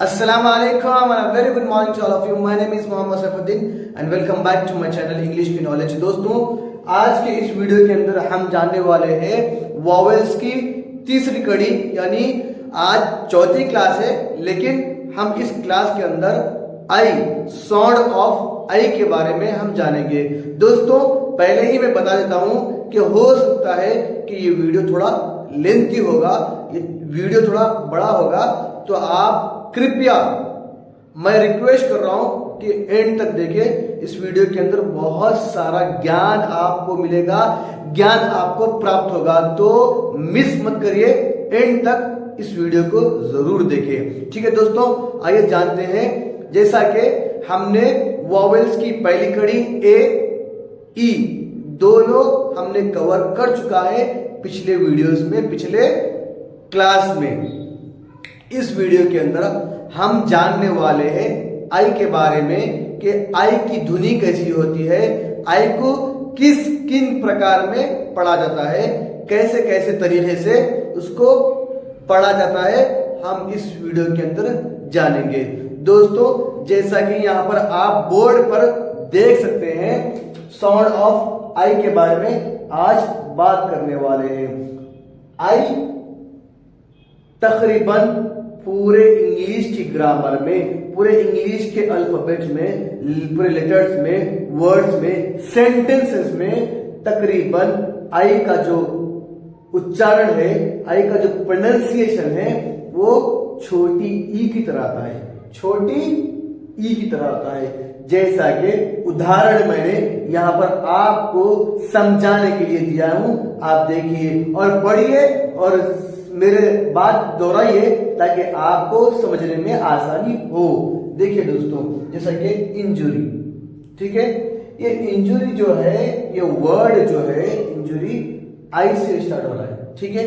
Assalamu alaikum and a very good morning to all of you. My name is Mohammad Saifuddin and welcome back to my channel English की knowledge. दोस्तों, आज के इस video के अंदर हम जानने वाले हैं वॉवेल्स की तीसरी कड़ी, यानी आज चौथी क्लास है, लेकिन हम इस क्लास के अंदर आई, साउंड ऑफ आई के बारे में हम जानेंगे। दोस्तों, पहले ही मैं बता देता हूं कि हो सकता है कि ये वीडियो थोड़ा लेंथी होगा, ये वीडियो थोड़ा बड़ा होगा, तो आप कृपया, मैं रिक्वेस्ट कर रहा हूं कि एंड तक देखें। इस वीडियो के अंदर बहुत सारा ज्ञान आपको मिलेगा, ज्ञान आपको प्राप्त होगा, तो मिस मत करिए, एंड तक इस वीडियो को जरूर देखें। ठीक है दोस्तों, आइए जानते हैं। जैसा कि हमने वॉवेल्स की पहली कड़ी ए, ई दोनों हमने कवर कर चुका है पिछले वीडियोस में, पिछले क्लास में। इस वीडियो के अंदर हम जानने वाले हैं आई के बारे में कि आई की ध्वनि कैसी होती है, आई को किस किन प्रकार में पढ़ा जाता है, कैसे कैसे तरीके से उसको पढ़ा जाता है, हम इस वीडियो के अंदर जानेंगे। दोस्तों, जैसा कि यहां पर आप बोर्ड पर देख सकते हैं, साउंड ऑफ आई के बारे में आज बात करने वाले हैं। आई तकरीबन पूरे इंग्लिश की ग्रामर में, पूरे इंग्लिश के अल्फाबेट में, पूरे लेटर्स में, वर्ड्स में, सेंटेंसेस में तकरीबन आई का जो उच्चारण है, आई का जो प्रोनाउंसिएशन है, वो छोटी ई की तरह आता है, छोटी ई की तरह आता है। जैसा कि उदाहरण मैंने यहां पर आपको समझाने के लिए दिया हूं, आप देखिए और पढ़िए और मेरे बात दोहराइए ताकि आपको समझने में आसानी हो। देखिए दोस्तों, जैसा कि इंजुरी, ठीक है, ये इंजुरी जो है, ये वर्ड जो है इंजुरी आई से स्टार्ट हो रहा है, ठीक है,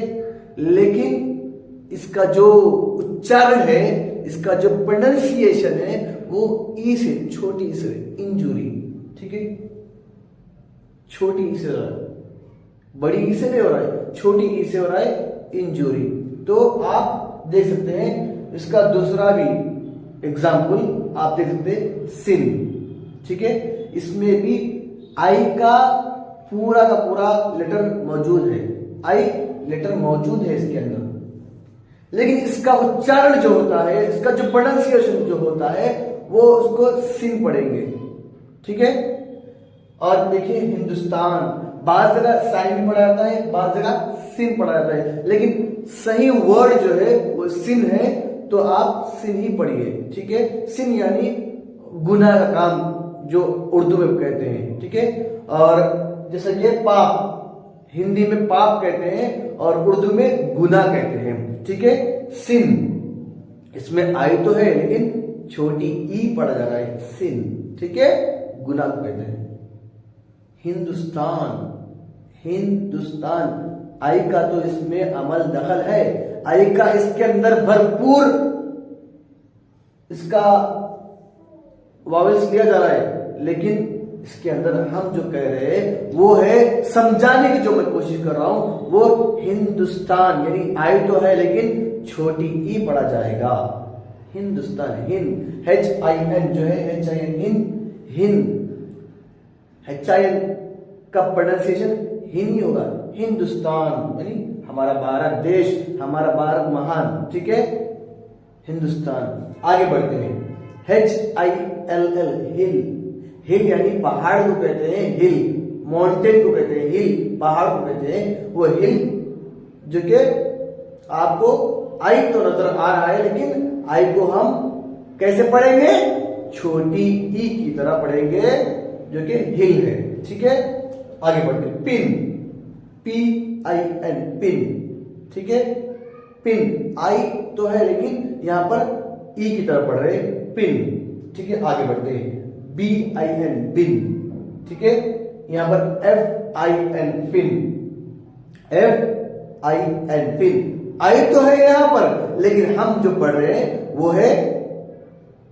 लेकिन इसका जो उच्चारण है, इसका जो प्रोनाउंसिएशन है, वो ई से, छोटी ई से, इंजुरी, ठीक है, छोटी ई से हो रहा है, बड़ी ई से नहीं हो रहा है, छोटी ई से हो रहा है, इंजुरी। तो आप देख सकते हैं इसका दूसरा भी एग्जाम्पल आप देख सकते हैं, सिन, ठीक है, इसमें भी आई का पूरा लेटर मौजूद है, आई लेटर मौजूद है इसके अंदर, लेकिन इसका उच्चारण जो होता है, इसका जो प्रोनाउंसिएशन जो होता है, वो उसको सिन पढ़ेंगे, ठीक है। और देखिए हिंदुस्तान, बार जगह साइन पढ़ा जाता है, बार जगह सिन पढ़ा जाता है, लेकिन सही वर्ड जो है वो सिन है, तो आप सिन ही पढ़िए, ठीक है। सिन यानी गुनाह का काम, जो उर्दू में कहते हैं, ठीक है। और जैसे ये पाप, हिंदी में पाप कहते हैं और उर्दू में गुनाह कहते हैं, ठीक है। सिन, इसमें आई तो है लेकिन छोटी ई पढ़ा जा रहा है, सिन, ठीक है, गुनाह को कहते हैं। हिंदुस्तान, हिंदुस्तान, आई का तो इसमें अमल दखल है, आई का इसके अंदर भरपूर इसका वॉवेल्स लिया जा रहा है, लेकिन इसके अंदर हम जो कह रहे हैं वो है, समझाने की जो मैं कोशिश कर रहा हूं, वो हिंदुस्तान, यानी आई तो है लेकिन छोटी ई पढ़ा जाएगा, हिंदुस्तान, हिंद, HIN जो है, HIN, हिंद, HIN का प्रोनाउंसिएशन हिंद ही होगा, हिंदुस्तान, यानी हमारा भारत देश, हमारा भारत महान, ठीक है, हिंदुस्तान। आगे बढ़ते हैं, HILL, हिल, हिल यानी पहाड़ को कहते हैं, हिल, माउंटेन को कहते हैं, हिल, पहाड़ को कहते हैं, वो हिल जो कि आपको आई तो नजर आ रहा है, लेकिन आई को हम कैसे पढ़ेंगे, छोटी ई की तरह पढ़ेंगे, जो कि हिल है, ठीक है। आगे बढ़ते हैं, पिन, PIN, पिन, ठीक है, पिन, आई तो है लेकिन यहां पर ई की तरह पढ़ रहे हैं, पिन, ठीक है। आगे बढ़ते हैं, BIN, बिन, ठीक है, यहां पर FIN, पिन, FIN, पिन, आई तो है यहां पर, लेकिन हम जो पढ़ रहे हैं वो है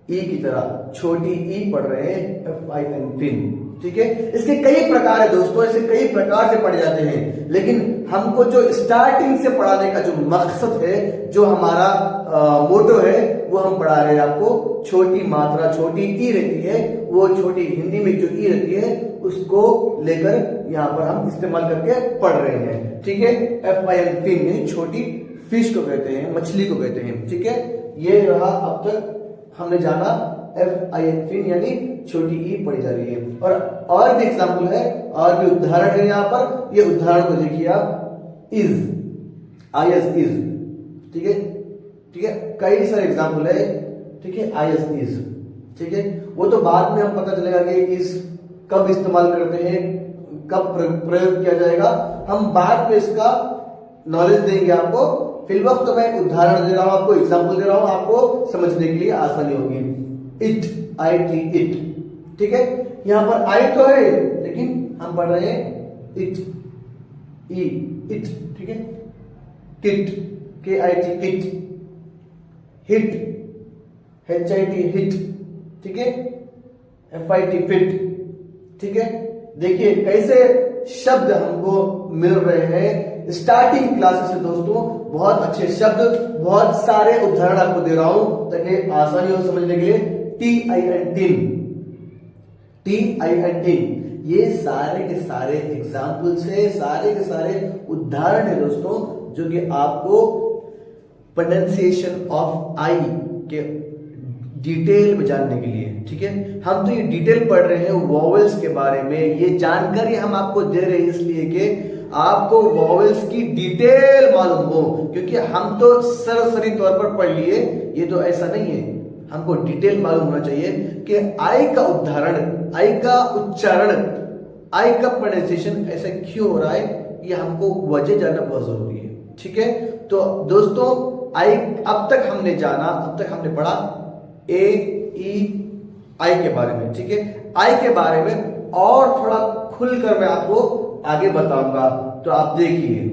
ई की तरह, छोटी ई पढ़ रहे हैं, FIN, पिन, ठीक है। इसके कई प्रकार है दोस्तों, इसे कई प्रकार से पढ़े जाते हैं, लेकिन हमको जो स्टार्टिंग से पढ़ाने का जो मकसद है, जो हमारा मोटो है, वो हम पढ़ा रहे हैं आपको। छोटी मात्रा, छोटी ई रहती है, वो छोटी हिंदी में जो ई रहती है उसको लेकर यहाँ पर हम इस्तेमाल करके पढ़ रहे हैं। ठीक है, FIN फिन यानी छोटी फिश को कहते हैं, मछली को कहते हैं। ठीक है, ये रहा अब तक हमने जाना FIN फिन यानी छोटी ई पढ़ी जा रही है। और भी एग्जाम्पल है, और भी उदाहरण है यहाँ पर। ये उदाहरण को देखिए आप, इज, IS इज। ठीक है, ठीक है, कई सारे एग्जाम्पल है। ठीक है, IS इज। ठीक है, वो तो बाद में हम पता चलेगा कि इस कब इस्तेमाल करते हैं, कब प्रयोग किया जाएगा, हम बाद में इसका नॉलेज देंगे आपको। फिल वक्त तो मैं उदाहरण दे रहा हूं आपको, एग्जाम्पल दे रहा हूं, आपको समझने के लिए आसानी होगी। It, IT it. ठीक है, यहां पर आई तो है लेकिन हम पढ़ रहे हैं इट, ई इट। ठीक है, kit, KIT it, hit, HIT hit. ठीक है, FIT फिट। ठीक है, देखिए कैसे शब्द हमको मिल रहे हैं स्टार्टिंग क्लासेस से दोस्तों। बहुत अच्छे शब्द, बहुत सारे उदाहरण आपको दे रहा हूं ताकि आसानी हो समझने के लिए। TIN, ये सारे के सारे एग्जाम्पल्स है, सारे के सारे उदाहरण है दोस्तों, जो कि आपको प्रोनाउंसिएशन ऑफ आई के डिटेल में जानने के लिए। ठीक है, हम तो ये डिटेल पढ़ रहे हैं वॉवेल्स के बारे में। ये जानकारी हम आपको दे रहे हैं इसलिए कि आपको वॉवेल्स की डिटेल मालूम हो, क्योंकि हम तो सरसरी तौर पर पढ़ लिए, ये तो ऐसा नहीं है। हमको डिटेल मालूम होना चाहिए कि आई का उदाहरण, आई का उच्चारण, आई का प्रोनाउंसिएशन ऐसा क्यों हो रहा है, ये हमको वजह जानना बहुत जरूरी है। ठीक है, तो दोस्तों आई अब तक हमने जाना, अब तक हमने पढ़ा AEI के बारे में। ठीक है, आई के बारे में और थोड़ा खुलकर मैं आपको आगे बताऊंगा, तो आप देखिए।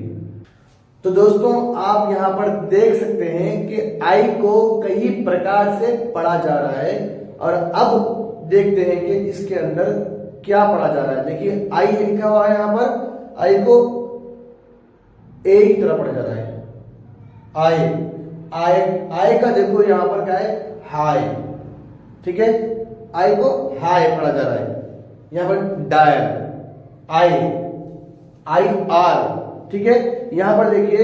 तो दोस्तों आप यहां पर देख सकते हैं कि आई को कई प्रकार से पढ़ा जा रहा है, और अब देखते हैं कि इसके अंदर क्या पढ़ा जा रहा है। देखिए आई लिखा हुआ है यहां पर, आई को ए की तरह पढ़ा जा रहा है। आई का देखो यहां पर क्या है, हाई। ठीक है, आई को हाई पढ़ा जा रहा है। यहां पर डायर, आई आर। ठीक है, यहां पर देखिए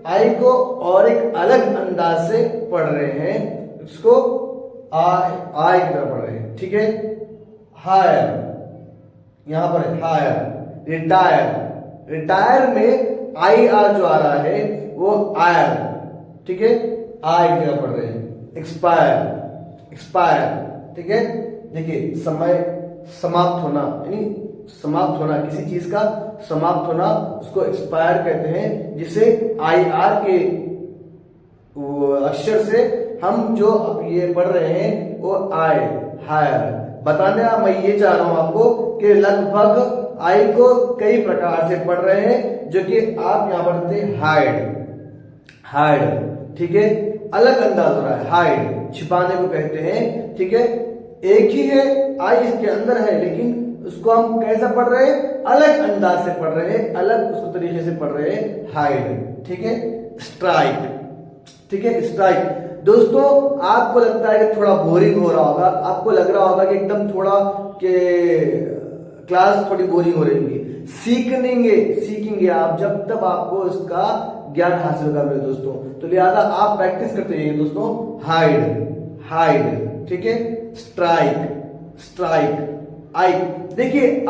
आई को और एक अलग अंदाज से पढ़ रहे हैं, इसको आई की तरह पढ़ रहे हैं। ठीक है, हायर, यहां पर हायर। रिटायर में IR जो आ रहा है वो आयर। ठीक है, आई की तरह पढ़ रहे हैं। एक्सपायर। ठीक है, देखिए समय समाप्त होना, यानी समाप्त होना, किसी चीज का समाप्त होना, उसको एक्सपायर कहते हैं, जिसे IR के अक्षर से हम जो अब ये पढ़ रहे हैं वो आई, हायर। बताना मैं ये चाह रहा हूं आपको कि लगभग आई को कई प्रकार से पढ़ रहे हैं, जो कि आप यहां पर थे हाइड। ठीक है, अलग अंदाज हो रहा है, हाइड छिपाने को कहते हैं। ठीक है, एक ही है, आई इसके अंदर है, लेकिन उसको हम कैसा पढ़ रहे हैं, अलग अंदाज से पढ़ रहे हैं, अलग उसको तरीके से पढ़ रहे हैं, हाइड। ठीक है, स्ट्राइक। ठीक है, स्ट्राइक। दोस्तों आपको लगता है कि थोड़ा बोरिंग हो रहा होगा, आपको लग रहा होगा कि एकदम थोड़ा के क्लास थोड़ी बोरिंग हो रही होगी। सीखेंगे आप जब तक आपको इसका ज्ञान हासिल होगा मेरे दोस्तों। तो लिहाजा आप प्रैक्टिस करते रहिए दोस्तों। हाइड। ठीक है, स्ट्राइक। आई, देखिए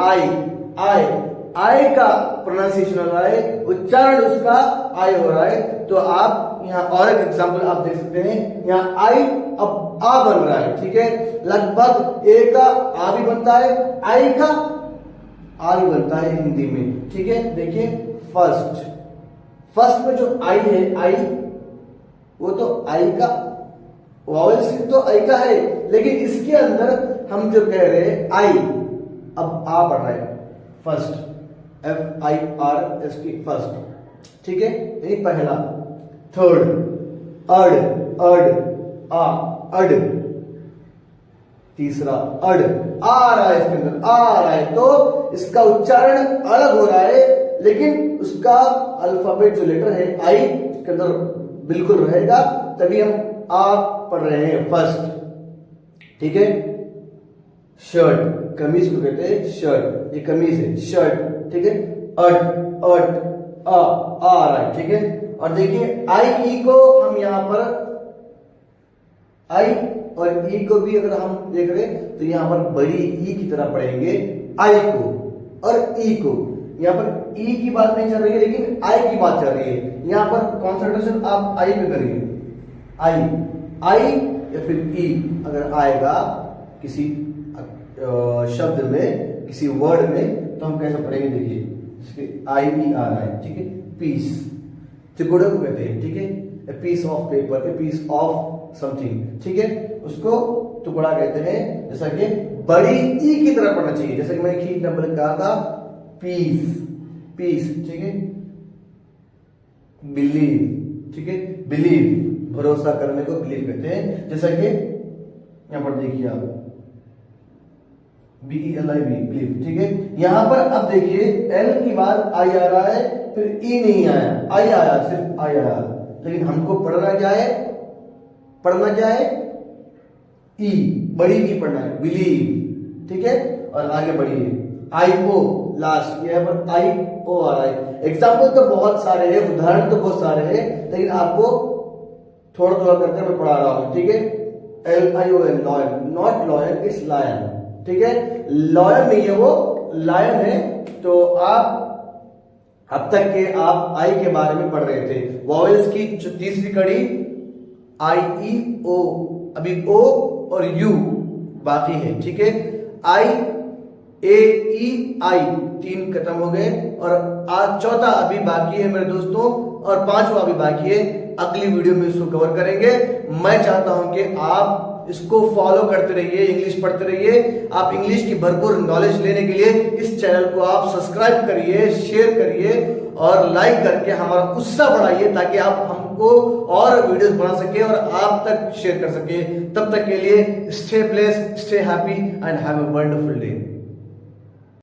आई का प्रोनाउंसिएशन हो रहा है, उच्चारण उसका आई हो रहा है। तो आप यहाँ और एक एग्जांपल आप देख सकते हैं, यहाँ आई अब आ बन रहा है। ठीक है, लगभग ए का आ भी बनता है, आई का आ भी बनता है हिंदी में। ठीक है, देखिए फर्स्ट में जो आई है, आई वो तो आई का वॉवेल सिर्फ तो आई का है, लेकिन इसके अंदर हम जो कह रहे हैं आई अब आ बढ़ रहा है, फर्स्ट, FIRST फर्स्ट। ठीक है, यही पहला। थर्ड, अड। तीसरा अड, आ रहा है, इसके अंदर आ रहा है, तो इसका उच्चारण अलग हो रहा है, लेकिन उसका अल्फाबेट जो लेटर है आई इसके अंदर बिल्कुल रहेगा, तभी हम आप पढ़ रहे हैं फर्स्ट, ठीक है। शर्ट, कमीज को कहते हैं शर्ट, ये कमीज है शर्ट, ठीक है। अट अट आ रहा है, ठीक है। और देखिए आई ई को हम यहां पर आई और ई को भी अगर हम देख रहे तो यहां पर बड़ी ई की तरह पढ़ेंगे आई को और ई को। यहां पर ई की बात नहीं चल रही है लेकिन आई की बात चल रही है। यहां पर कॉन्सेंट्रेशन आप आई पे करिए, आई या फिर ई अगर आएगा किसी शब्द में, किसी वर्ड में, तो हम कैसे पढ़ेंगे, देखिए आई ई आ रहा है, ठीक है। पीस, टुकड़े को कहते हैं, ठीक है। A piece of paper, a piece of something, ठीक है, उसको टुकड़ा कहते हैं। जैसा कि बड़ी ई की तरह पढ़ना चाहिए, जैसा कि मैंने की नंबर कहा था पीस, पीस, ठीक है। बिलीव, ठीक है, बिलीव, भरोसा करने को बिलीव कहते हैं। जैसा कि यहां पर देखिए आप BELIV, बिलीव, ठीक है। यहां पर अब देखिए एल की बाद आई आ रहा है, फिर ई नहीं आया, आई आया, सिर्फ आई आया, लेकिन हमको पढ़ना क्या है, पढ़ना क्या है, ई, बड़ी ई पढ़ना है, बिलीव, ठीक है। और आगे बढ़िए, आई ओ लास्ट, यहां पर आई ओ आ रहा है। एग्जाम्पल तो बहुत सारे हैं, उदाहरण तो बहुत सारे हैं, लेकिन आपको थोड़ा थोड़ा करके मैं पढ़ा रहा हूं, ठीक है। LION, lion, not lion, it's lion, ठीक है। लॉयन नहीं है वो, लायन है। तो आप अब तक के आप आई के बारे में पढ़ रहे थे। वॉवेल्स की जो तीसरी कड़ी आई ई ओ, अभी ओ और यू बाकी है, ठीक है। आई ए ई आई तीन खत्म हो गए और आज चौथा अभी बाकी है मेरे दोस्तों, और पांचवा अभी बाकी है। अगली वीडियो में इसको कवर करेंगे। मैं चाहता हूं कि आप इसको फॉलो करते रहिए, इंग्लिश पढ़ते रहिए। आप इंग्लिश की भरपूर नॉलेज लेने के लिए इस चैनल को आप सब्सक्राइब करिए, शेयर करिए और लाइक करके हमारा उत्साह बढ़ाइए, ताकि आप हमको और वीडियोस बना सके और आप तक शेयर कर सके। तब तक के लिए stay blessed, stay happy and have a wonderful day.